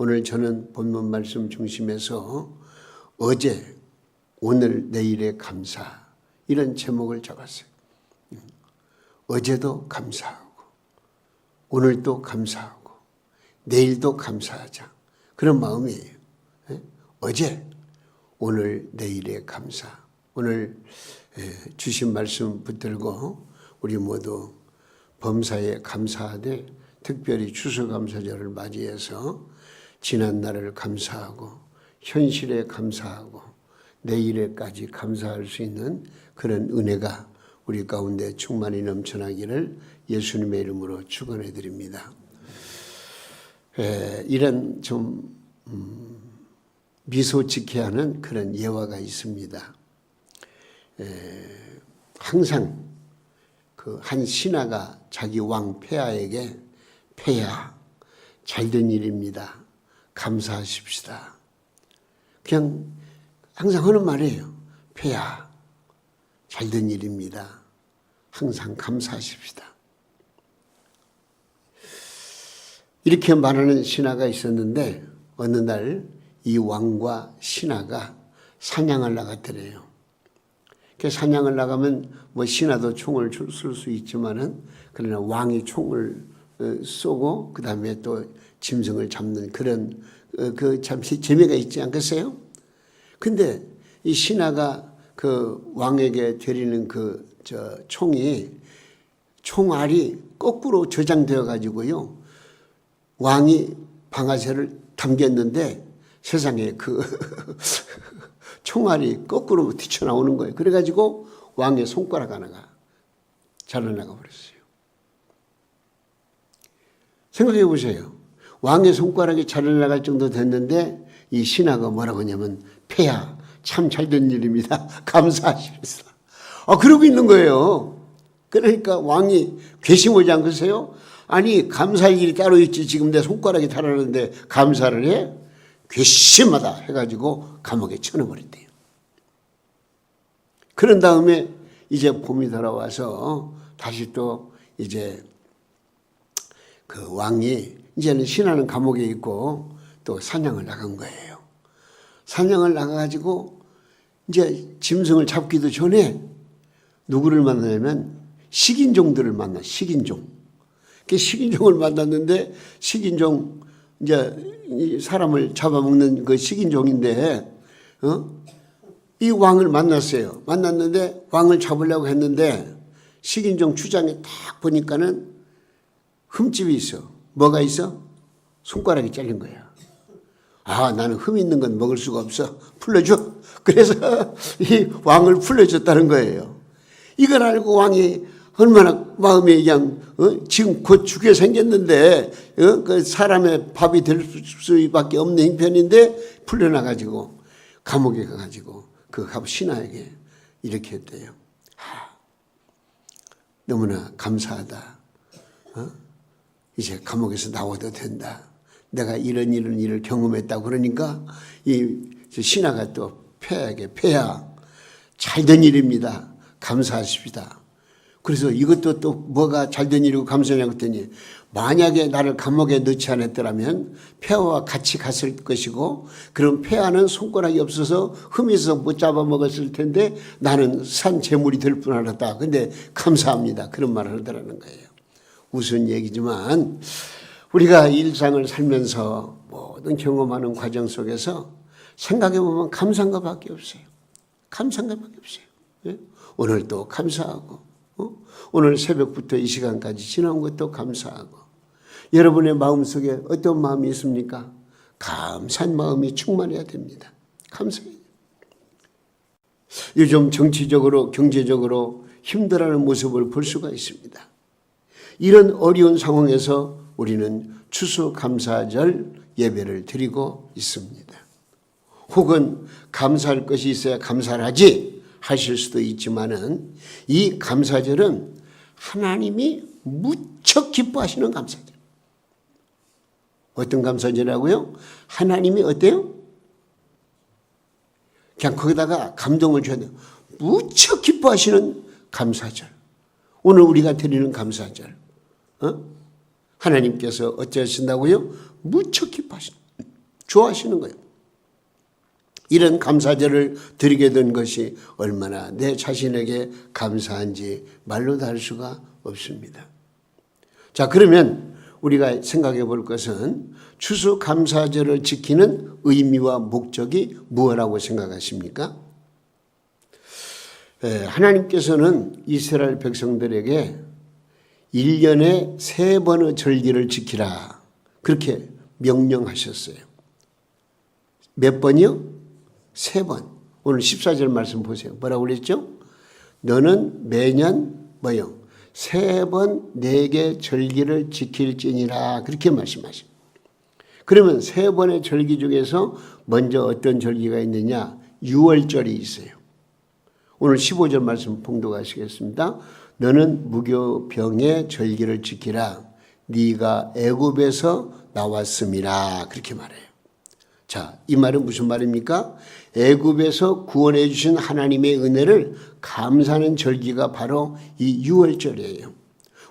오늘 저는 본문 말씀 중심에서 어제, 오늘, 내일의 감사 이런 제목을 적었어요. 어제도 감사하고 오늘도 감사하고 내일도 감사하자 그런 마음이에요. 어제, 오늘, 내일의 감사. 오늘 주신 말씀 붙들고 우리 모두 범사에 감사하되 특별히 추수감사절을 맞이해서 지난 날을 감사하고 현실에 감사하고 내일에까지 감사할 수 있는 그런 은혜가 우리 가운데 충만히 넘쳐나기를 예수님의 이름으로 축원해 드립니다. 이런 좀 미소 짓게 하는 그런 예화가 있습니다. 항상 그 한 신하가 자기 왕 폐하에게 폐하 잘된 일입니다. 감사하십시다. 그냥 항상 하는 말이에요. 폐하 잘된 일입니다. 항상 감사하십시다. 이렇게 말하는 신하가 있었는데 어느 날 이 왕과 신하가 사냥을 나갔더래요. 사냥을 나가면 뭐 신하도 총을 쓸 수 있지만은 그러나 왕이 총을 쏘고 그 다음에 또 짐승을 잡는 그런 그 참 재미가 있지 않겠어요? 근데 이 신하가 그 왕에게 드리는 그 총이 총알이 거꾸로 저장되어 가지고요. 왕이 방아쇠를 당겼는데 세상에 그 총알이 거꾸로 튀쳐나오는 거예요. 그래가지고 왕의 손가락 하나가 잘라나가 버렸어요. 생각해 보세요. 왕의 손가락이 잘라나갈 정도 됐는데 이 신하가 뭐라고 하냐면 폐하 참 잘된 일입니다. 감사하십시다. 그러고 있는 거예요. 그러니까 왕이 괘씸하지 않겠어요? 아니 감사할 일이 따로 있지 지금 내 손가락이 달았는데 감사를 해? 괘씸하다 해가지고 감옥에 쳐넣어버린대요. 그런 다음에 이제 봄이 돌아와서 다시 또 이제 그 왕이 이제는 신하는 감옥에 있고 또 사냥을 나간 거예요. 사냥을 나가가지고 이제 짐승을 잡기도 전에 누구를 만나냐면 식인종들을 만나. 식인종. 그 식인종을 만났는데 식인종 이제 사람을 잡아먹는 그 식인종인데 이 왕을 만났어요. 만났는데 왕을 잡으려고 했는데 식인종 주장에 딱 보니까는 흠집이 있어. 뭐가 있어? 손가락이 잘린 거야. 나는 흠 있는 건 먹을 수가 없어. 풀려줘. 그래서 이 왕을 풀려줬다는 거예요. 이걸 알고 왕이 얼마나 마음이 그냥 지금 곧 죽게 생겼는데 그 사람의 밥이 될 수밖에 없는 형편인데 풀려나가지고 감옥에 가가지고 그 신하에게 이렇게 했대요. 너무나 감사하다. 이제 감옥에서 나와도 된다. 내가 이런 일을 경험했다고 그러니까 이 신하가 또 폐하에게 폐하 잘된 일입니다. 감사하십시다. 그래서 이것도 또 뭐가 잘된 일이고 감사하냐고 했더니 만약에 나를 감옥에 넣지 않았더라면 폐하와 같이 갔을 것이고 그럼 폐하는 손가락이 없어서 흠이 있어서 못 잡아먹었을 텐데 나는 산 재물이 될 뿐 알았다. 근데 감사합니다. 그런 말을 하더라는 거예요. 우스운 얘기지만 우리가 일상을 살면서 모든 경험하는 과정 속에서 생각해보면 감사한 것밖에 없어요. 감사한 것밖에 없어요. 오늘도 감사하고 오늘 새벽부터 이 시간까지 지나온 것도 감사하고 여러분의 마음속에 어떤 마음이 있습니까? 감사한 마음이 충만해야 됩니다. 감사해요. 요즘 정치적으로 경제적으로 힘들어하는 모습을 볼 수가 있습니다. 이런 어려운 상황에서 우리는 추수감사절 예배를 드리고 있습니다. 혹은 감사할 것이 있어야 감사를 하지 하실 수도 있지만은 이 감사절은 하나님이 무척 기뻐하시는 감사절. 어떤 감사절이라고요? 하나님이 어때요? 그냥 거기다가 감동을 줘야 돼요. 무척 기뻐하시는 감사절. 오늘 우리가 드리는 감사절. 하나님께서 어찌하신다고요? 무척 기뻐하시는. 좋아하시는 거예요. 이런 감사절을 드리게 된 것이 얼마나 내 자신에게 감사한지 말로 다 할 수가 없습니다. 자, 그러면 우리가 생각해 볼 것은 추수감사절을 지키는 의미와 목적이 무엇이라고 생각하십니까? 하나님께서는 이스라엘 백성들에게 1년에 3번의 절기를 지키라 그렇게 명령하셨어요. 몇 번이요? 3번. 오늘 14절 말씀 보세요. 뭐라고 그랬죠? 너는 매년 뭐요? 3번 내게 절기를 지킬지니라 그렇게 말씀하십니다. 그러면 3번의 절기 중에서 먼저 어떤 절기가 있느냐? 6월절이 있어요. 오늘 15절 말씀 봉독하시겠습니다. 너는 무교병의 절기를 지키라. 네가 애굽에서 나왔음이라 그렇게 말해요. 자, 이 말은 무슨 말입니까? 애굽에서 구원해 주신 하나님의 은혜를 감사하는 절기가 바로 이 6월절이에요.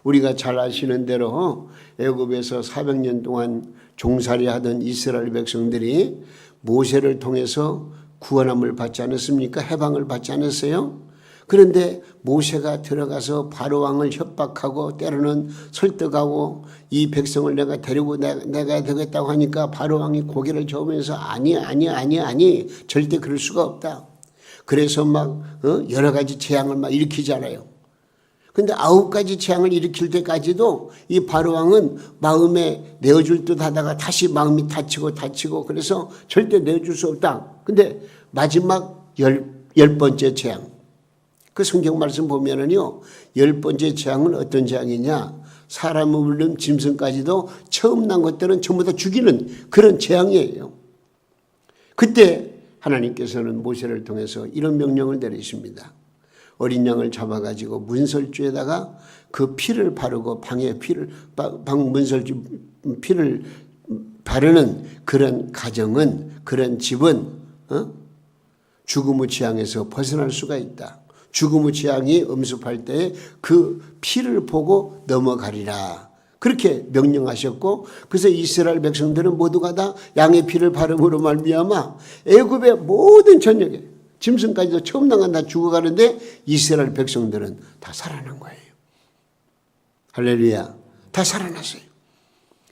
우리가 잘 아시는 대로 애굽에서 400년 동안 종살이 하던 이스라엘 백성들이 모세를 통해서 구원함을 받지 않았습니까? 해방을 받지 않았어요? 그런데 모세가 들어가서 바로왕을 협박하고 때로는 설득하고 이 백성을 내가 데리고 내가 되겠다고 하니까 바로왕이 고개를 저으면서 아니 절대 그럴 수가 없다. 그래서 막 여러 가지 재앙을 막 일으키잖아요. 근데 9가지 재앙을 일으킬 때까지도 이 바로왕은 마음에 내어줄 듯 하다가 다시 마음이 다치고 그래서 절대 내어줄 수 없다. 근데 마지막 10번째 재앙. 그 성경 말씀 보면은요, 10번째 재앙은 어떤 재앙이냐? 사람을 물론 짐승까지도 처음 난 것들은 전부 다 죽이는 그런 재앙이에요. 그때 하나님께서는 모세를 통해서 이런 명령을 내리십니다. 어린 양을 잡아가지고 문설주에다가 그 피를 바르고 문설주 피를 바르는 그런 가정은, 그런 집은 죽음의 재앙에서 벗어날 수가 있다. 죽음의 재앙이 엄습할 때 그 피를 보고 넘어가리라. 그렇게 명령하셨고, 그래서 이스라엘 백성들은 모두가 다 양의 피를 바름으로 말미암아 애굽의 모든 전역에 짐승까지도 처음 나간 다 죽어가는데 이스라엘 백성들은 다 살아난 거예요. 할렐루야. 다 살아났어요.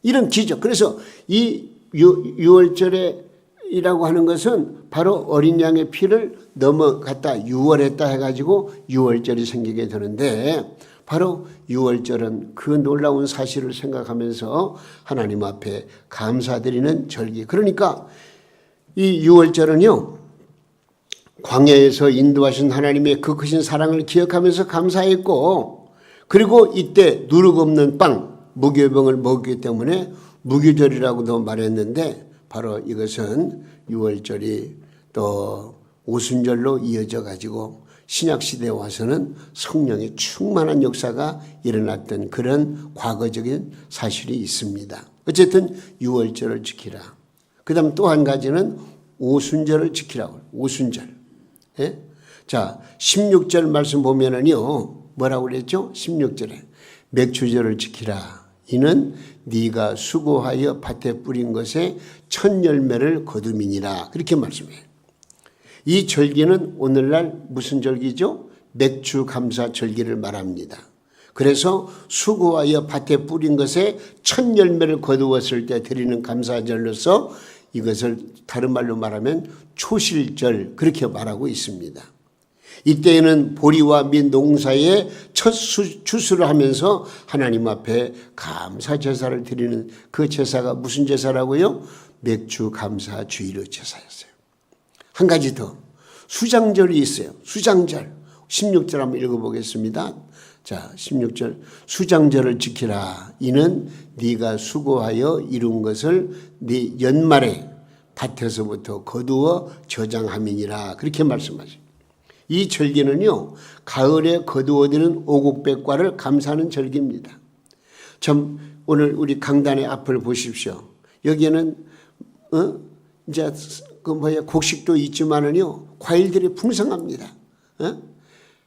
이런 기적. 그래서 이 6월절이라고 하는 것은 바로 어린 양의 피를 넘어갔다 6월했다 해가지고 6월절이 생기게 되는데, 바로 6월절은 그 놀라운 사실을 생각하면서 하나님 앞에 감사드리는 절기. 그러니까 이 6월절은요, 광야에서 인도하신 하나님의 그 크신 사랑을 기억하면서 감사했고, 그리고 이때 누룩 없는 빵, 무교병을 먹기 때문에 무교절이라고도 말했는데, 바로 이것은 6월절이 또 오순절로 이어져 가지고 신약시대에 와서는 성령의 충만한 역사가 일어났던 그런 과거적인 사실이 있습니다. 어쨌든 6월절을 지키라. 그 다음 또 한 가지는 오순절을 지키라고. 오순절. 예? 자, 16절 말씀 보면은요, 뭐라고 그랬죠? 16절에 맥추절을 지키라. 이는 네가 수고하여 밭에 뿌린 것에 첫 열매를 거둠이니라. 그렇게 말씀해요. 이 절기는 오늘날 무슨 절기죠? 맥추감사 절기를 말합니다. 그래서 수고하여 밭에 뿌린 것에 첫 열매를 거두었을 때 드리는 감사절로서 이것을 다른 말로 말하면 초실절 그렇게 말하고 있습니다. 이때에는 보리와 및 농사의 첫 추수를 하면서 하나님 앞에 감사 제사를 드리는 그 제사가 무슨 제사라고요? 맥추감사 주일의 제사였어요. 한 가지 더, 수장절이 있어요. 수장절. 16절 한번 읽어보겠습니다. 자, 16절. 수장절을 지키라. 이는 네가 수고하여 이룬 것을 네 연말에 밭에서부터 거두어 저장함이니라. 그렇게 말씀하십니다. 이 절기는요, 가을에 거두어지는 오곡백과를 감사하는 절기입니다. 참, 오늘 우리 강단의 앞을 보십시오. 여기에는, 이제, 곡식도 있지만은요, 과일들이 풍성합니다.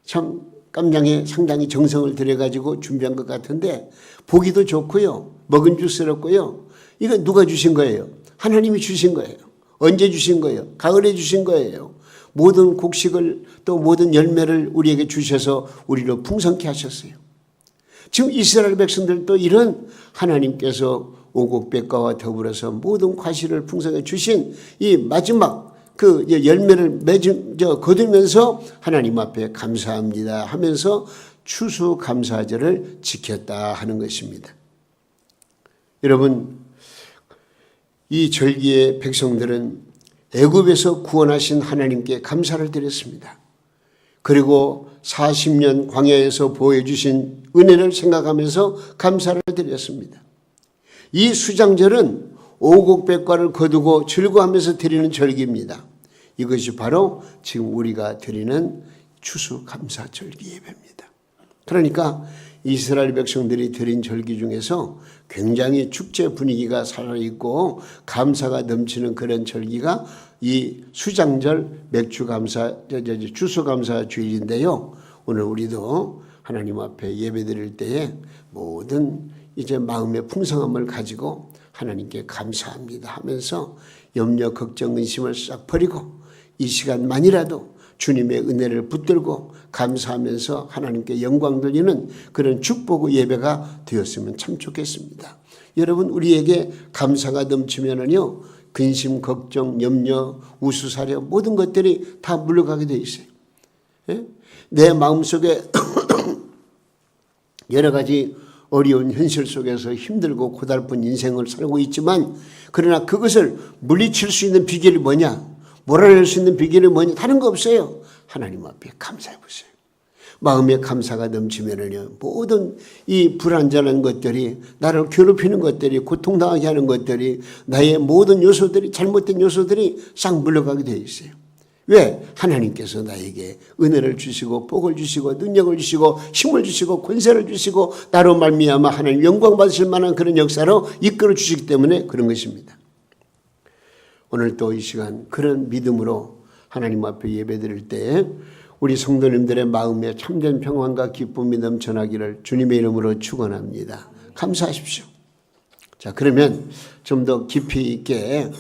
참, 깜장에 상당히 정성을 들여가지고 준비한 것 같은데, 보기도 좋고요, 먹은주스럽고요. 이거 누가 주신 거예요? 하나님이 주신 거예요. 언제 주신 거예요? 가을에 주신 거예요. 모든 곡식을 또 모든 열매를 우리에게 주셔서 우리를 풍성케 하셨어요. 지금 이스라엘 백성들도 이런 하나님께서 오곡백과와 더불어서 모든 과실을 풍성해 주신 이 마지막 그 열매를 거두면서 하나님 앞에 감사합니다 하면서 추수감사절을 지켰다 하는 것입니다. 여러분, 이 절기의 백성들은 애굽에서 구원하신 하나님께 감사를 드렸습니다. 그리고 40년 광야에서 보호해 주신 은혜를 생각하면서 감사를 드렸습니다. 이 수장절은 오곡백과를 거두고 즐거워하면서 드리는 절기입니다. 이것이 바로 지금 우리가 드리는 추수감사절기 예배입니다. 그러니까 이스라엘 백성들이 드린 절기 중에서 굉장히 축제 분위기가 살아있고 감사가 넘치는 그런 절기가 이 수장절 추수감사 주일인데요. 오늘 우리도 하나님 앞에 예배 드릴 때에 모든 이제 마음의 풍성함을 가지고 하나님께 감사합니다 하면서 염려, 걱정, 의심을 싹 버리고 이 시간만이라도 주님의 은혜를 붙들고 감사하면서 하나님께 영광 돌리는 그런 축복의 예배가 되었으면 참 좋겠습니다. 여러분, 우리에게 감사가 넘치면은요, 근심, 걱정, 염려, 우수사려 모든 것들이 다 물러가게 돼 있어요. 예? 내 마음속에 여러 가지 어려운 현실 속에서 힘들고 고달픈 인생을 살고 있지만, 그러나 그것을 물리칠 수 있는 비결이 뭐냐? 몰아낼 수 있는 비결이 뭐냐? 다른 거 없어요. 하나님 앞에 감사해 보세요. 마음에 감사가 넘치면은요, 모든 이 불안전한 것들이, 나를 괴롭히는 것들이, 고통당하게 하는 것들이, 나의 모든 요소들이, 잘못된 요소들이 싹 물러가게 되어 있어요. 왜? 하나님께서 나에게 은혜를 주시고 복을 주시고 능력을 주시고 힘을 주시고 권세를 주시고 나로 말미암아 하나님 영광 받으실 만한 그런 역사로 이끌어 주시기 때문에 그런 것입니다. 오늘 또 이 시간 그런 믿음으로 하나님 앞에 예배드릴 때 우리 성도님들의 마음에 참된 평안과 기쁨이 넘쳐나기를 주님의 이름으로 축원합니다. 감사하십시오. 자, 그러면 좀 더 깊이 있게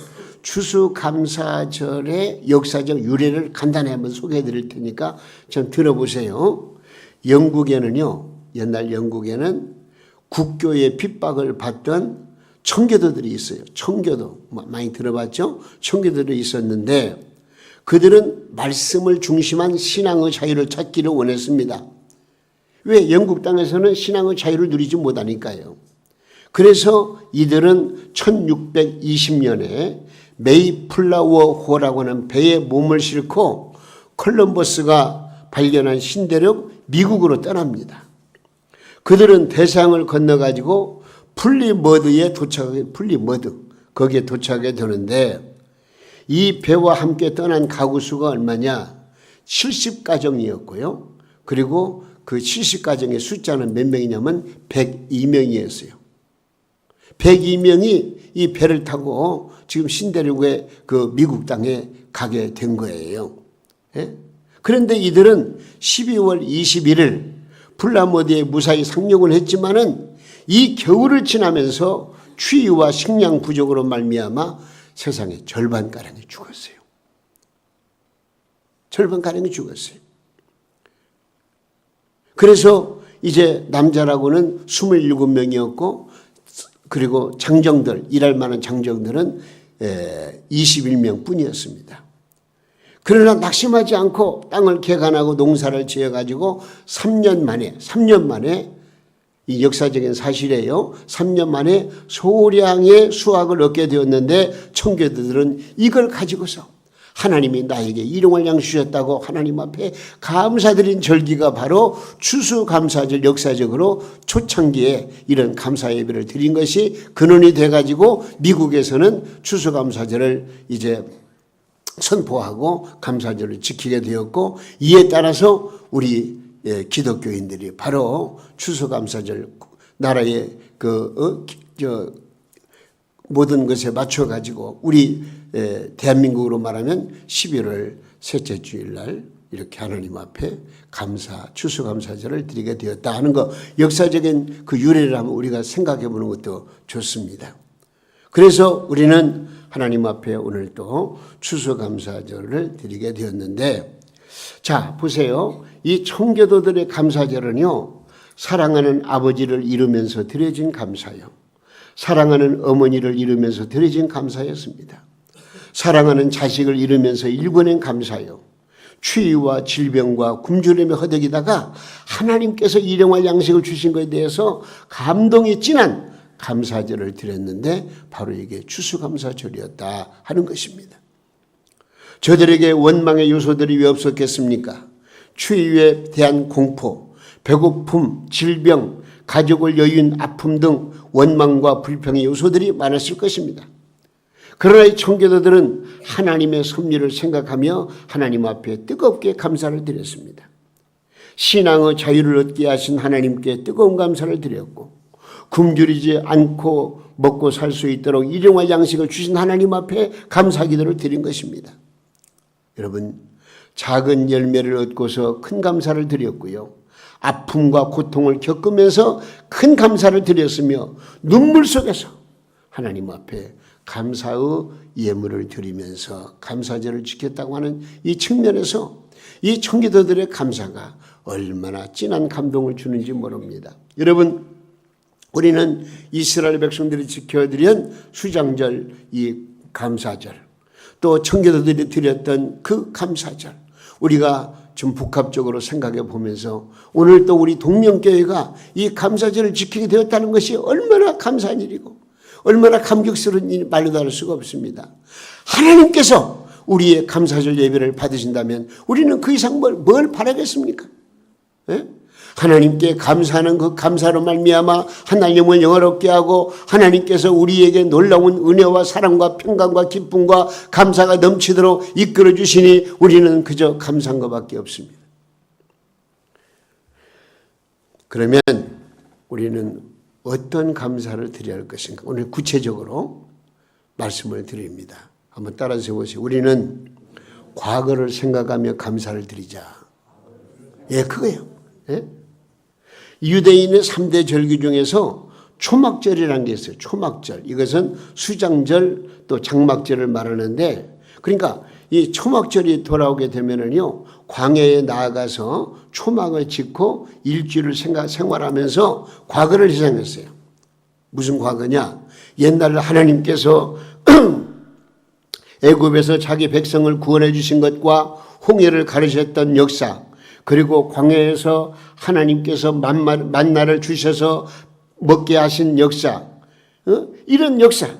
추수감사절의 역사적 유래를 간단히 한번 소개해 드릴 테니까 좀 들어보세요. 영국에는요, 옛날 영국에는 국교의 핍박을 받던 청교도들이 있어요. 청교도 많이 들어봤죠? 청교도들이 있었는데 그들은 말씀을 중심한 신앙의 자유를 찾기를 원했습니다. 왜? 영국 땅에서는 신앙의 자유를 누리지 못하니까요. 그래서 이들은 1620년에 메이플라워 호라고 하는 배에 몸을 싣고 콜럼버스가 발견한 신대륙 미국으로 떠납니다. 그들은 대상을 건너가지고 플리머드에 거기에 도착하게 되는데 이 배와 함께 떠난 가구 수가 얼마냐? 70가정이었고요. 그리고 그 70가정의 숫자는 몇 명이냐면 102명이었어요. 102명이 이 배를 타고 지금 신대륙의 그 미국 땅에 가게 된 거예요. 예? 그런데 이들은 12월 21일 플라머드에 무사히 상륙을 했지만은 이 겨울을 지나면서 추위와 식량 부족으로 말미암아 세상의 절반가량이 죽었어요. 절반가량이 죽었어요. 그래서 이제 남자라고는 27명이었고 그리고 장정들, 일할 만한 장정들은 21명 뿐이었습니다. 그러나 낙심하지 않고 땅을 개간하고 농사를 지어가지고 3년 만에 이 역사적인 사실이에요. 3년 만에 소량의 수확을 얻게 되었는데 청교도들은 이걸 가지고서 하나님이 나에게 일용할 양 주셨다고 하나님 앞에 감사드린 절기가 바로 추수감사절 역사적으로 초창기에 이런 감사 예배를 드린 것이 근원이 돼가지고 미국에서는 추수감사절을 이제 선포하고 감사절을 지키게 되었고 이에 따라서 우리 기독교인들이 바로 추수감사절 나라의 모든 것에 맞춰가지고 우리 대한민국으로 말하면 11월 셋째 주일날 이렇게 하나님 앞에 추수감사절을 드리게 되었다 하는 거 역사적인 그 유래를 한번 우리가 생각해 보는 것도 좋습니다. 그래서 우리는 하나님 앞에 오늘 또 추수감사절을 드리게 되었는데, 자 보세요. 이 청교도들의 감사절은요, 사랑하는 아버지를 이루면서 드려진 감사요, 사랑하는 어머니를 이루면서 드려진 감사였습니다. 사랑하는 자식을 이루면서 일궈낸 감사요, 추위와 질병과 굶주림에 허덕이다가 하나님께서 일용할 양식을 주신 것에 대해서 감동이 진한 감사절을 드렸는데, 바로 이게 추수감사절이었다 하는 것입니다. 저들에게 원망의 요소들이 왜 없었겠습니까? 추위에 대한 공포, 배고픔, 질병, 가족을 여윈 아픔 등 원망과 불평의 요소들이 많았을 것입니다. 그러나 이 청교도들은 하나님의 섭리를 생각하며 하나님 앞에 뜨겁게 감사를 드렸습니다. 신앙의 자유를 얻게 하신 하나님께 뜨거운 감사를 드렸고, 굶주리지 않고 먹고 살 수 있도록 일용할 양식을 주신 하나님 앞에 감사 기도를 드린 것입니다. 여러분, 작은 열매를 얻고서 큰 감사를 드렸고요, 아픔과 고통을 겪으면서 큰 감사를 드렸으며, 눈물 속에서 하나님 앞에 감사의 예물을 드리면서 감사절을 지켰다고 하는 이 측면에서 이 청교도들의 감사가 얼마나 진한 감동을 주는지 모릅니다. 여러분, 우리는 이스라엘 백성들이 지켜드린 수장절, 이 감사절, 또 청교도들이 드렸던 그 감사절, 우리가 좀 복합적으로 생각해 보면서 오늘 또 우리 동명교회가 이 감사절을 지키게 되었다는 것이 얼마나 감사한 일이고 얼마나 감격스러운 일, 말로 다룰 수가 없습니다. 하나님께서 우리의 감사절 예배를 받으신다면 우리는 그 이상 뭘 바라겠습니까? 예? 하나님께 감사하는 그 감사로 말미암아 하나님을 영화롭게 하고 하나님께서 우리에게 놀라운 은혜와 사랑과 평강과 기쁨과 감사가 넘치도록 이끌어 주시니 우리는 그저 감사한 것밖에 없습니다. 그러면 우리는 어떤 감사를 드려야 할 것인가? 오늘 구체적으로 말씀을 드립니다. 한번 따라서 보세요. 우리는 과거를 생각하며 감사를 드리자. 예, 그거예요. 예? 유대인의 3대 절기 중에서 초막절이라는 게 있어요. 초막절. 이것은 수장절 또 장막절을 말하는데, 그러니까 이 초막절이 돌아오게 되면은요, 광야에 나아가서 초막을 짓고 일주일을 생활하면서 과거를 희생했어요. 무슨 과거냐? 옛날 하나님께서 애굽에서 자기 백성을 구원해 주신 것과 홍해를 가르셨던 역사, 그리고 광야에서 하나님께서 만나를 주셔서 먹게 하신 역사, 이런 역사,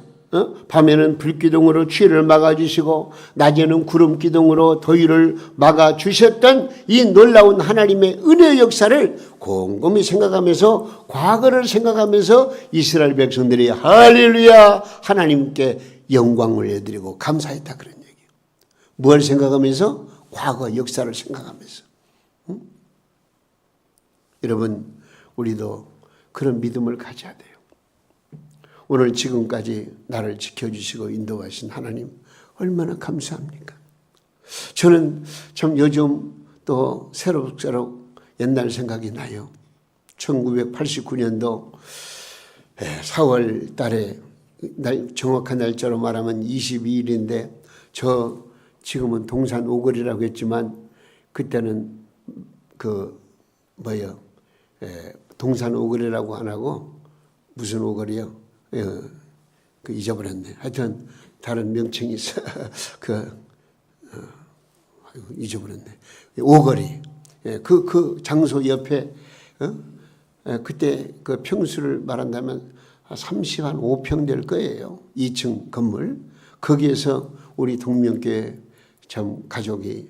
밤에는 불기둥으로 추위를 막아주시고 낮에는 구름기둥으로 더위를 막아주셨던 이 놀라운 하나님의 은혜의 역사를 곰곰이 생각하면서, 과거를 생각하면서 이스라엘 백성들이 할렐루야 하나님께 영광을 올려드리고 감사했다, 그런 얘기예요. 뭘 생각하면서? 과거 역사를 생각하면서. 여러분, 우리도 그런 믿음을 가져야 돼요. 오늘 지금까지 나를 지켜주시고 인도하신 하나님 얼마나 감사합니까? 저는 참 요즘 또 새록새록 옛날 생각이 나요. 1989년도 4월 달에, 정확한 날짜로 말하면 22일인데, 저 지금은 동산 오거리라고 했지만 그때는 동산 오거리라고 안 하고 무슨 오거리요? 잊어버렸네. 하여튼 다른 명칭이 있어. 잊어버렸네. 오거리. 그 장소 옆에, 그때 그 평수를 말한다면 35평 될 거예요. 2층 건물. 거기에서 우리 동명교회 참 가족이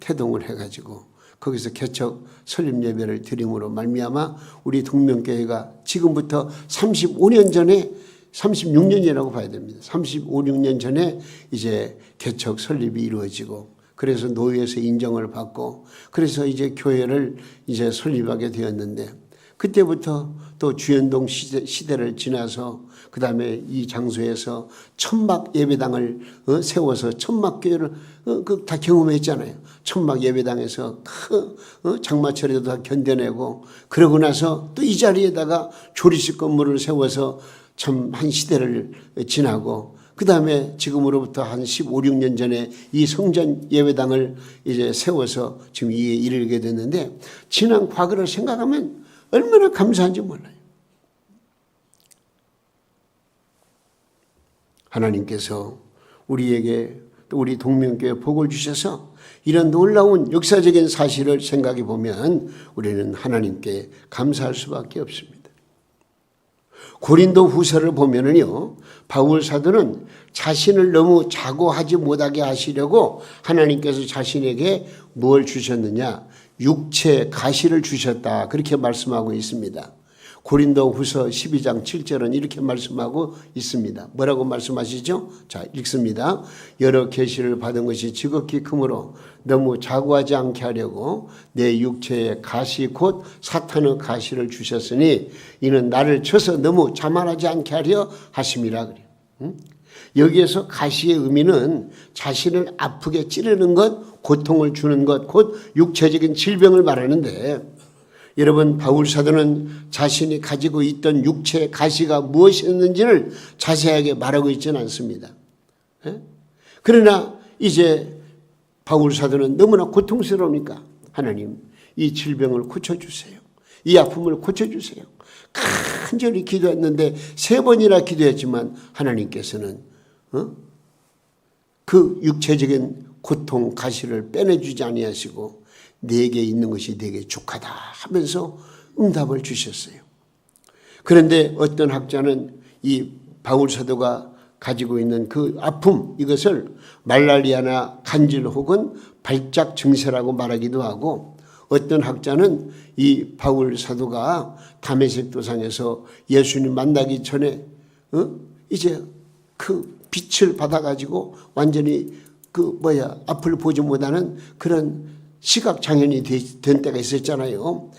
태동을 해가지고 거기서 개척 설립 예배를 드림으로 말미암아 우리 동명교회가 지금부터 35년 전에, 36년이라고 봐야 됩니다. 35, 6년 전에 이제 개척 설립이 이루어지고, 그래서 노회에서 인정을 받고, 그래서 이제 교회를 이제 설립하게 되었는데, 그때부터 또 주연동 시대를 지나서 그 다음에 이 장소에서 천막 예배당을 세워서 천막교회를 다 경험했잖아요. 천막 예배당에서 장마철에도 다 견뎌내고, 그러고 나서 또 이 자리에다가 조리식 건물을 세워서 참 한 시대를 지나고, 그 그 다음에 지금으로부터 한 15, 16년 전에 이 성전 예배당을 이제 세워서 지금 이에 이르게 됐는데, 지난 과거를 생각하면 얼마나 감사한지 몰라요. 하나님께서 우리에게 또 우리 동명교회 복을 주셔서 이런 놀라운 역사적인 사실을 생각해 보면 우리는 하나님께 감사할 수밖에 없습니다. 고린도 후서를 보면은요, 바울 사도는 자신을 너무 자고하지 못하게 하시려고 하나님께서 자신에게 뭘 주셨느냐? 육체 가시를 주셨다. 그렇게 말씀하고 있습니다. 고린도 후서 12장 7절은 이렇게 말씀하고 있습니다. 뭐라고 말씀하시죠? 자, 읽습니다. 여러 계시를 받은 것이 지극히 크므로 너무 자고하지 않게 하려고 내 육체에 가시 곧 사탄의 가시를 주셨으니 이는 나를 쳐서 너무 자만하지 않게 하려 하심이라 그래요. 여기에서 가시의 의미는 자신을 아프게 찌르는 것, 고통을 주는 것, 곧 육체적인 질병을 말하는데, 여러분, 바울 사도는 자신이 가지고 있던 육체의 가시가 무엇이었는지를 자세하게 말하고 있지는 않습니다. 그러나 이제 바울 사도는 너무나 고통스러우니까 하나님, 이 질병을 고쳐주세요. 이 아픔을 고쳐주세요. 간절히 기도했는데 3번이나 기도했지만 하나님께서는 그 육체적인 고통 가시를 빼내주지 아니하시고 내게 있는 것이 내게 족하다 하면서 응답을 주셨어요. 그런데 어떤 학자는 이 바울 사도가 가지고 있는 그 아픔, 이것을 말라리아나 간질 혹은 발작 증세라고 말하기도 하고, 어떤 학자는 이 바울 사도가 다메섹 도상에서 예수님 만나기 전에 이제 그 빛을 받아가지고 완전히 앞을 보지 못하는 그런 시각장애인이 된 때가 있었잖아요.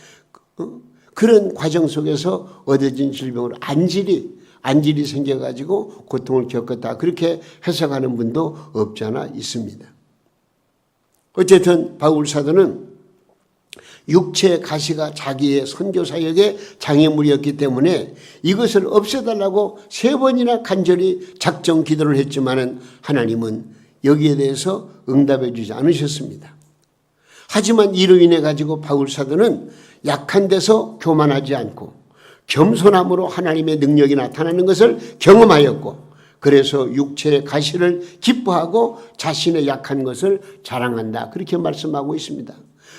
그런 과정 속에서 얻어진 질병으로 안질이 생겨가지고 고통을 겪었다. 그렇게 해석하는 분도 없지 않아 있습니다. 어쨌든 바울 사도는 육체의 가시가 자기의 선교 사역의 장애물이었기 때문에 이것을 없애달라고 3번이나 간절히 작정 기도를 했지만은 하나님은 여기에 대해서 응답해 주지 않으셨습니다. 하지만 이로 인해 가지고 바울 사도는 약한 데서 교만하지 않고 겸손함으로 하나님의 능력이 나타나는 것을 경험하였고, 그래서 육체의 가시를 기뻐하고 자신의 약한 것을 자랑한다. 그렇게 말씀하고 있습니다.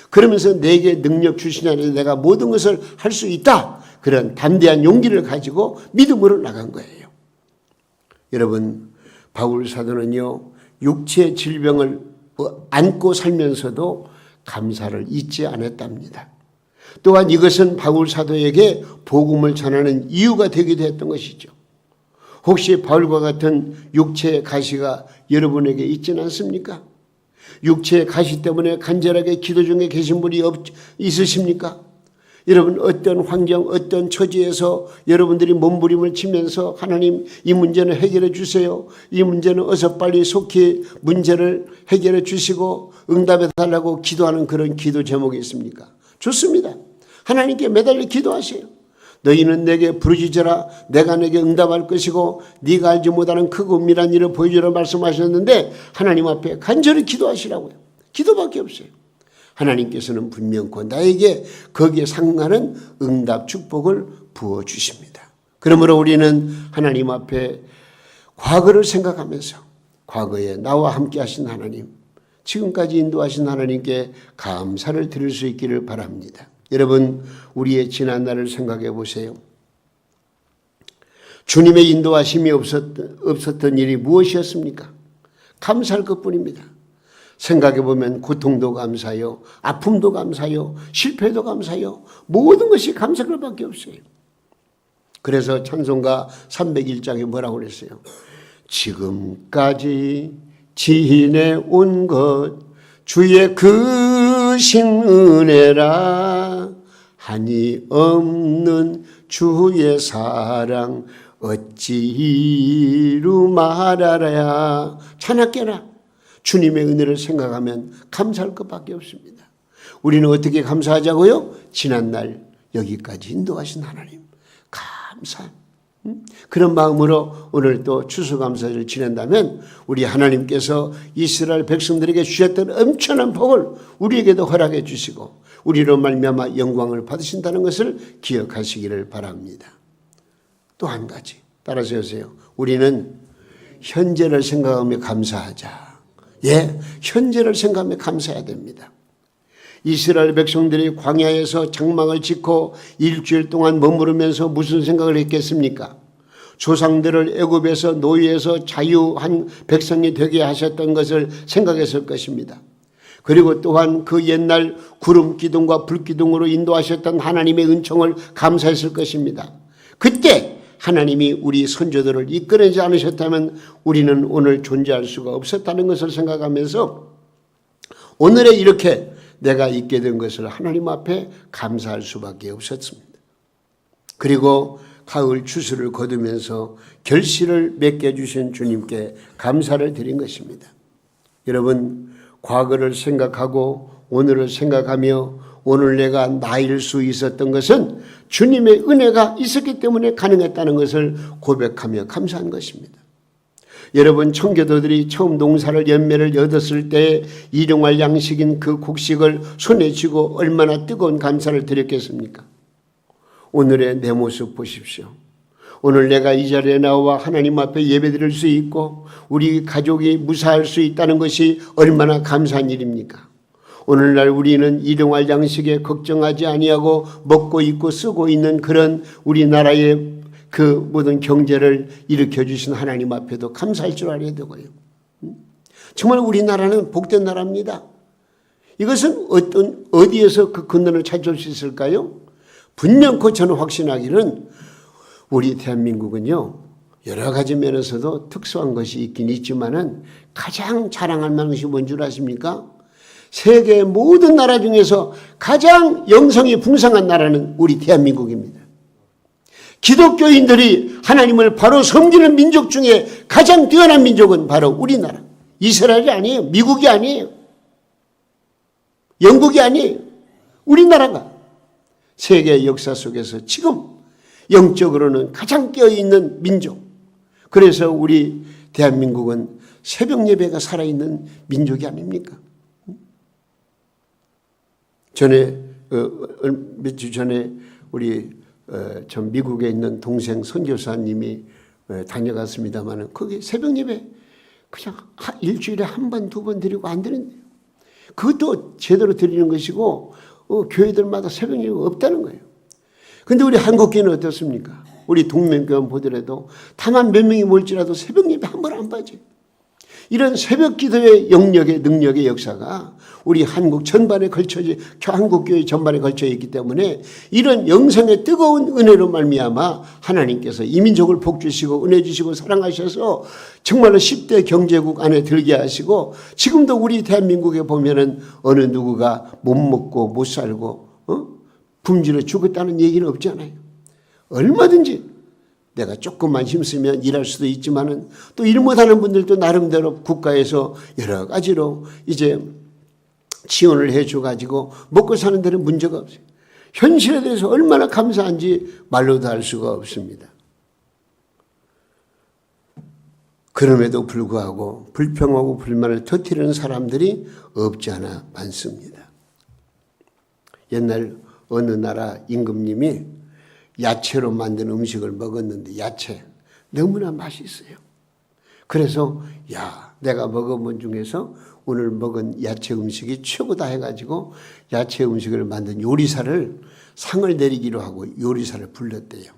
그러면서 내게 능력 주시냐니 내가 모든 것을 할 수 있다. 그런 담대한 용기를 가지고 믿음으로 나간 거예요. 여러분, 바울 사도는요, 육체의 질병을 안고 살면서도 감사를 잊지 않았답니다. 또한 이것은 바울 사도에게 복음을 전하는 이유가 되기도 했던 것이죠. 혹시 바울과 같은 육체의 가시가 여러분에게 있지는 않습니까? 육체의 가시 때문에 간절하게 기도 중에 계신 분이 있으십니까? 여러분, 어떤 환경, 어떤 처지에서 여러분들이 몸부림을 치면서 하나님, 이 문제는 해결해 주세요. 이 문제는 어서 빨리 속히 문제를 해결해 주시고 응답해 달라고 기도하는 그런 기도 제목이 있습니까? 좋습니다. 하나님께 매달려 기도하세요. 너희는 내게 부르짖으라. 내가 내게 응답할 것이고 네가 알지 못하는 크고 은밀한 일을 보여주라 말씀하셨는데, 하나님 앞에 간절히 기도하시라고요. 기도밖에 없어요. 하나님께서는 분명코 나에게 거기에 상응하는 응답 축복을 부어주십니다. 그러므로 우리는 하나님 앞에 과거를 생각하면서 과거에 나와 함께 하신 하나님, 지금까지 인도하신 하나님께 감사를 드릴 수 있기를 바랍니다. 여러분, 우리의 지난날을 생각해 보세요. 주님의 인도하심이 없었던 일이 무엇이었습니까? 감사할 것뿐입니다. 생각해 보면 고통도 감사요, 아픔도 감사요, 실패도 감사요, 모든 것이 감사할 것밖에 없어요. 그래서 찬송가 301장에 뭐라고 그랬어요? 지금까지 지내온 것 주의 크신 은혜라, 한이 없는 주의 사랑 어찌 이루 말하랴. 찬하께라. 주님의 은혜를 생각하면 감사할 것밖에 없습니다. 우리는 어떻게 감사하자고요? 지난날 여기까지 인도하신 하나님 감사. 그런 마음으로 오늘 또 추수감사절을 지낸다면 우리 하나님께서 이스라엘 백성들에게 주셨던 엄청난 복을 우리에게도 허락해 주시고 우리로 말미암아 영광을 받으신다는 것을 기억하시기를 바랍니다. 또 한 가지 따라서 하세요. 우리는 현재를 생각하며 감사하자. 예, 현재를 생각하며 감사해야 됩니다. 이스라엘 백성들이 광야에서 장막을 짓고 일주일 동안 머무르면서 무슨 생각을 했겠습니까? 조상들을 애굽에서 노예에서 자유한 백성이 되게 하셨던 것을 생각했을 것입니다. 그리고 또한 그 옛날 구름 기둥과 불 기둥으로 인도하셨던 하나님의 은총을 감사했을 것입니다. 그때 하나님이 우리 선조들을 이끌어내지 않으셨다면 우리는 오늘 존재할 수가 없었다는 것을 생각하면서 오늘에 이렇게 내가 있게 된 것을 하나님 앞에 감사할 수밖에 없었습니다. 그리고 가을 추수를 거두면서 결실을 맺게 해주신 주님께 감사를 드린 것입니다. 여러분, 과거를 생각하고 오늘을 생각하며 오늘 내가 나일 수 있었던 것은 주님의 은혜가 있었기 때문에 가능했다는 것을 고백하며 감사한 것입니다. 여러분, 청교도들이 처음 농사를 열매를 얻었을 때 일용할 양식인 그 곡식을 손에 쥐고 얼마나 뜨거운 감사를 드렸겠습니까? 오늘의 내 모습 보십시오. 오늘 내가 이 자리에 나와 하나님 앞에 예배드릴 수 있고 우리 가족이 무사할 수 있다는 것이 얼마나 감사한 일입니까? 오늘날 우리는 일용할 양식에 걱정하지 아니하고 먹고 입고 쓰고 있는 그런 우리나라의 그 모든 경제를 일으켜주신 하나님 앞에도 감사할 줄 알아야 되고요. 정말 우리나라는 복된 나라입니다. 이것은 어디에서 그 근원을 찾을 수 있을까요? 분명코 저는 확신하기는 우리 대한민국은요, 여러 가지 면에서도 특수한 것이 있긴 있지만은 가장 자랑할 만한 것이 뭔 줄 아십니까? 세계 모든 나라 중에서 가장 영성이 풍성한 나라는 우리 대한민국입니다. 기독교인들이 하나님을 바로 섬기는 민족 중에 가장 뛰어난 민족은 바로 우리나라. 이스라엘이 아니에요. 미국이 아니에요. 영국이 아니에요. 우리나라가 세계 역사 속에서 지금 영적으로는 가장 깨어있는 민족. 그래서 우리 대한민국은 새벽 예배가 살아있는 민족이 아닙니까? 전에 몇 주 전에 우리 전 미국에 있는 동생 선교사님이 다녀갔습니다만 거기 새벽 예배 그냥 일주일에 한 번, 두 번 드리고 안 드린대요. 그것도 제대로 드리는 것이고 교회들마다 새벽 예배가 없다는 거예요. 그런데 우리 한국교회는 어떻습니까? 우리 동맹교회 보더라도 다만 몇 명이 몰지라도 새벽 예배 한 번 안 빠져요. 이런 새벽 기도의 영역의 능력의 역사가 우리 한국 전반에 걸쳐져 한국교회 전반에 걸쳐 있기 때문에 이런 영성의 뜨거운 은혜로 말미암아 하나님께서 이 민족을 복 주시고 은혜 주시고 사랑하셔서 정말로 10대 경제국 안에 들게 하시고 지금도 우리 대한민국에 보면은 어느 누구가 못 먹고 못 살고 굶주려 죽었다는 얘기는 없잖아요. 얼마든지 내가 조금만 힘쓰면 일할 수도 있지만은 또 일 못하는 분들도 나름대로 국가에서 여러 가지로 이제 지원을 해줘가지고 먹고 사는 데는 문제가 없어요. 현실에 대해서 얼마나 감사한지 말로도 할 수가 없습니다. 그럼에도 불구하고 불평하고 불만을 터뜨리는 사람들이 없지 않아 많습니다. 옛날 어느 나라 임금님이 야채로 만든 음식을 먹었는데 야채 너무나 맛있어요. 그래서 내가 먹어본 중에서 오늘 먹은 야채 음식이 최고다 해가지고 야채 음식을 만든 요리사를 상을 내리기로 하고 요리사를 불렀대요.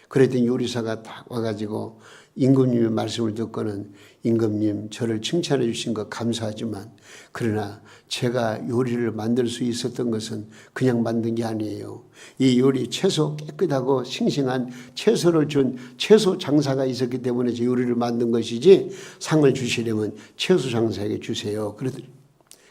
그랬더니 요리사가 딱 와가지고 임금님의 말씀을 듣고는 임금님 저를 칭찬해 주신 것 감사하지만 그러나 제가 요리를 만들 수 있었던 것은 그냥 만든 게 아니에요. 이 요리 채소 깨끗하고 싱싱한 채소를 준 채소 장사가 있었기 때문에 제 요리를 만든 것이지 상을 주시려면 채소 장사에게 주세요. 그러더니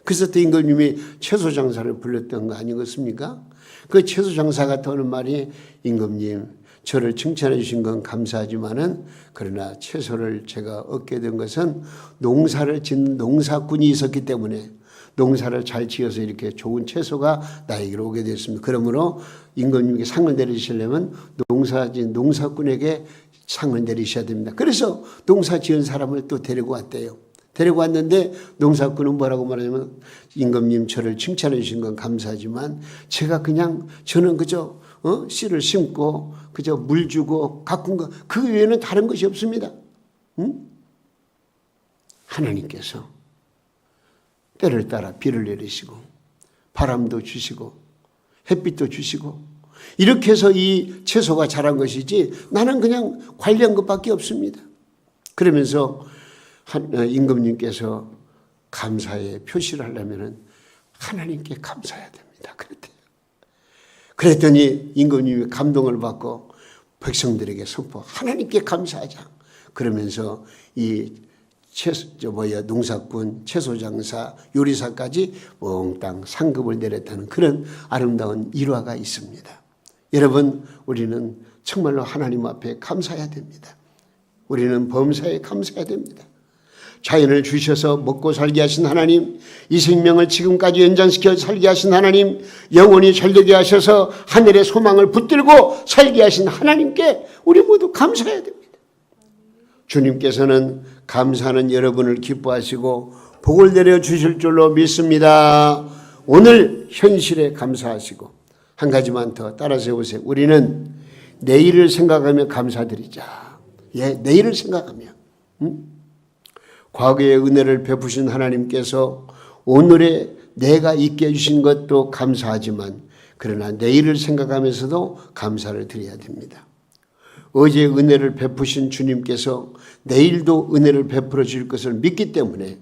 그래서 또 임금님이 채소 장사를 불렀던 거 아니겠습니까? 그 채소 장사가 터는 말이 임금님 저를 칭찬해 주신 건 감사하지만은 그러나 채소를 제가 얻게 된 것은 농사를 짓는 농사꾼이 있었기 때문에 농사를 잘 지어서 이렇게 좋은 채소가 나에게로 오게 됐습니다. 그러므로 임금님께 상을 내리시려면 농사진 농사꾼에게 상을 내리셔야 됩니다. 그래서 농사 지은 사람을 또 데리고 왔대요. 데리고 왔는데 농사꾼은 뭐라고 말하냐면 임금님 저를 칭찬해 주신 건 감사하지만 제가 그냥 저는 그저 씨를 심고 그저 물 주고 가꾼 거 그 외에는 다른 것이 없습니다. 응? 하나님께서 때를 따라 비를 내리시고 바람도 주시고 햇빛도 주시고 이렇게 해서 이 채소가 자란 것이지 나는 그냥 관리한 것밖에 없습니다. 그러면서 임금님께서 감사의 표시를 하려면 하나님께 감사해야 됩니다. 그랬더니 임금님이 감동을 받고 백성들에게 선포 하나님께 감사하자. 그러면서 이 농사꾼, 채소장사, 요리사까지 몽땅 상급을 내렸다는 그런 아름다운 일화가 있습니다. 여러분, 우리는 정말로 하나님 앞에 감사해야 됩니다. 우리는 범사에 감사해야 됩니다. 자연을 주셔서 먹고 살게 하신 하나님, 이 생명을 지금까지 연장시켜 살게 하신 하나님, 영원히 잘되게 하셔서 하늘의 소망을 붙들고 살게 하신 하나님께 우리 모두 감사해야 됩니다. 주님께서는 감사하는 여러분을 기뻐하시고 복을 내려 주실 줄로 믿습니다. 오늘 현실에 감사하시고 한 가지만 더 따라서 해보세요. 우리는 내일을 생각하며 감사드리자. 예, 내일을 생각하며. 과거의 은혜를 베푸신 하나님께서 오늘의 내가 있게 해주신 것도 감사하지만 그러나 내일을 생각하면서도 감사를 드려야 됩니다. 어제 은혜를 베푸신 주님께서 내일도 은혜를 베풀어 주실 것을 믿기 때문에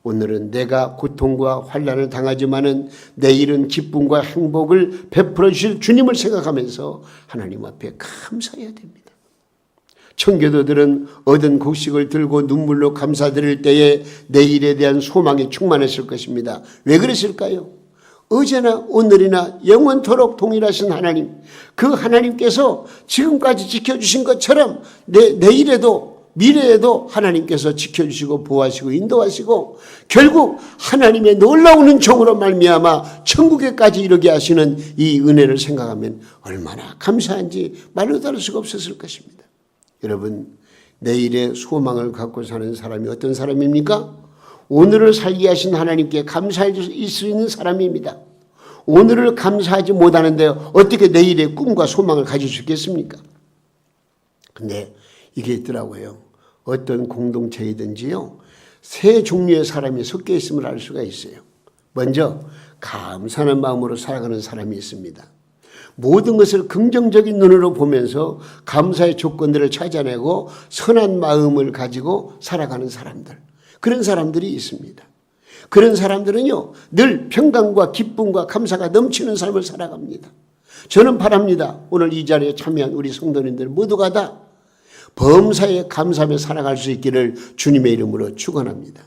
오늘은 내가 고통과 환난을 당하지만은 내일은 기쁨과 행복을 베풀어 주실 주님을 생각하면서 하나님 앞에 감사해야 됩니다. 청교도들은 얻은 곡식을 들고 눈물로 감사드릴 때에 내일에 대한 소망이 충만했을 것입니다. 왜 그랬을까요? 어제나 오늘이나 영원토록 동일하신 하나님, 그 하나님께서 지금까지 지켜주신 것처럼 내일에도 미래에도 하나님께서 지켜주시고 보호하시고 인도하시고 결국 하나님의 놀라운 종으로 말미암아 천국에까지 이르게 하시는 이 은혜를 생각하면 얼마나 감사한지 말로 다룰 수가 없었을 것입니다. 여러분, 내일의 소망을 갖고 사는 사람이 어떤 사람입니까? 오늘을 살게 하신 하나님께 감사할 수 있는 사람입니다. 오늘을 감사하지 못하는데 어떻게 내일의 꿈과 소망을 가질 수 있겠습니까? 근데 이게 있더라고요. 어떤 공동체이든지요, 세 종류의 사람이 섞여 있음을 알 수가 있어요. 먼저 감사하는 마음으로 살아가는 사람이 있습니다. 모든 것을 긍정적인 눈으로 보면서 감사의 조건들을 찾아내고 선한 마음을 가지고 살아가는 사람들, 그런 사람들이 있습니다. 그런 사람들은요, 늘 평강과 기쁨과 감사가 넘치는 삶을 살아갑니다. 저는 바랍니다. 오늘 이 자리에 참여한 우리 성도님들 모두가 다 범사에 감사하며 살아갈 수 있기를 주님의 이름으로 축원합니다.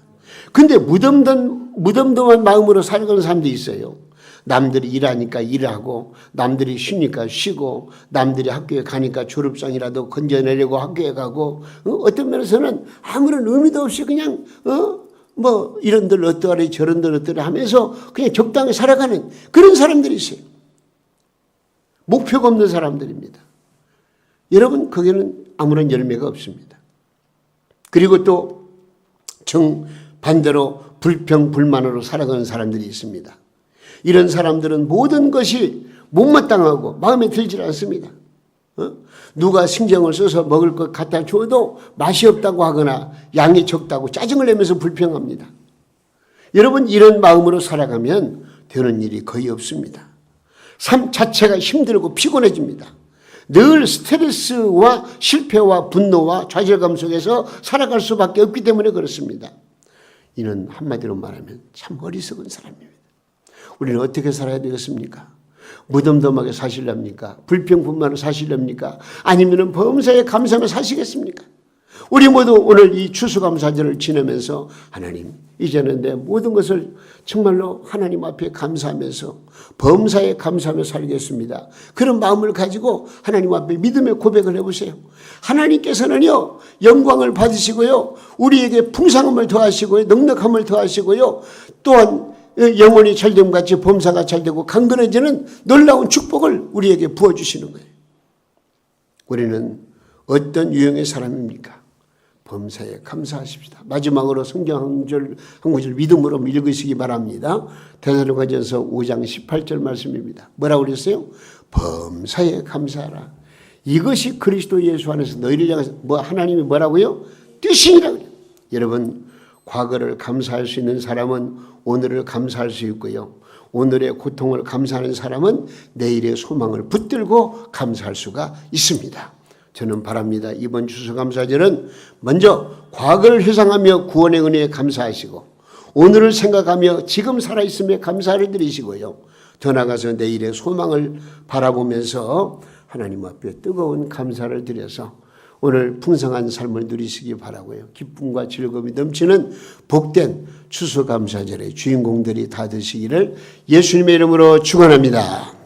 근데 무덤덤한 마음으로 살아가는 사람도 있어요. 남들이 일하니까 일하고, 남들이 쉬니까 쉬고, 남들이 학교에 가니까 졸업장이라도 건져내려고 학교에 가고, 어떤 면에서는 아무런 의미도 없이 그냥 이런들 어떠하리 저런들 어떠하리 하면서 그냥 적당히 살아가는 그런 사람들이 있어요. 목표가 없는 사람들입니다. 여러분, 거기는 아무런 열매가 없습니다. 그리고 또 정반대로 불평불만으로 살아가는 사람들이 있습니다. 이런 사람들은 모든 것이 못마땅하고 마음에 들지 않습니다. 누가 신경을 써서 먹을 것 갖다 줘도 맛이 없다고 하거나 양이 적다고 짜증을 내면서 불평합니다. 여러분, 이런 마음으로 살아가면 되는 일이 거의 없습니다. 삶 자체가 힘들고 피곤해집니다. 늘 스트레스와 실패와 분노와 좌절감 속에서 살아갈 수밖에 없기 때문에 그렇습니다. 이는 한마디로 말하면 참 어리석은 사람입니다. 우리는 어떻게 살아야 되겠습니까? 무덤덤하게 사실랍니까? 불평분만으로 사실랍니까? 아니면 범사에 감사하며 사시겠습니까? 우리 모두 오늘 이 추수감사절을 지내면서 하나님, 이제는 내 모든 것을 정말로 하나님 앞에 감사하면서 범사에 감사하며 살겠습니다. 그런 마음을 가지고 하나님 앞에 믿음의 고백을 해보세요. 하나님께서는요, 영광을 받으시고요, 우리에게 풍성함을 더하시고요, 넉넉함을 더하시고요, 또한 영혼이 잘됨 같이 범사가 잘되고 강건해지는 놀라운 축복을 우리에게 부어주시는 거예요. 우리는 어떤 유형의 사람입니까? 범사에 감사하십시다. 마지막으로 성경 한 구절 믿음으로 읽으시기 바랍니다. 데살로니가전서 5장 18절 말씀입니다. 뭐라고 그랬어요? 범사에 감사하라. 이것이 그리스도 예수 안에서 너희를 향해서 하나님이 뭐라고요? 뜻이니라 그래요. 여러분, 과거를 감사할 수 있는 사람은 오늘을 감사할 수 있고요. 오늘의 고통을 감사하는 사람은 내일의 소망을 붙들고 감사할 수가 있습니다. 저는 바랍니다. 이번 추수감사절은 먼저 과거를 회상하며 구원의 은혜에 감사하시고 오늘을 생각하며 지금 살아있음에 감사를 드리시고요. 더 나아가서 내일의 소망을 바라보면서 하나님 앞에 뜨거운 감사를 드려서 오늘 풍성한 삶을 누리시기 바라고요. 기쁨과 즐거움이 넘치는 복된 추수감사절의 주인공들이 다 되시기를 예수님의 이름으로 축원합니다.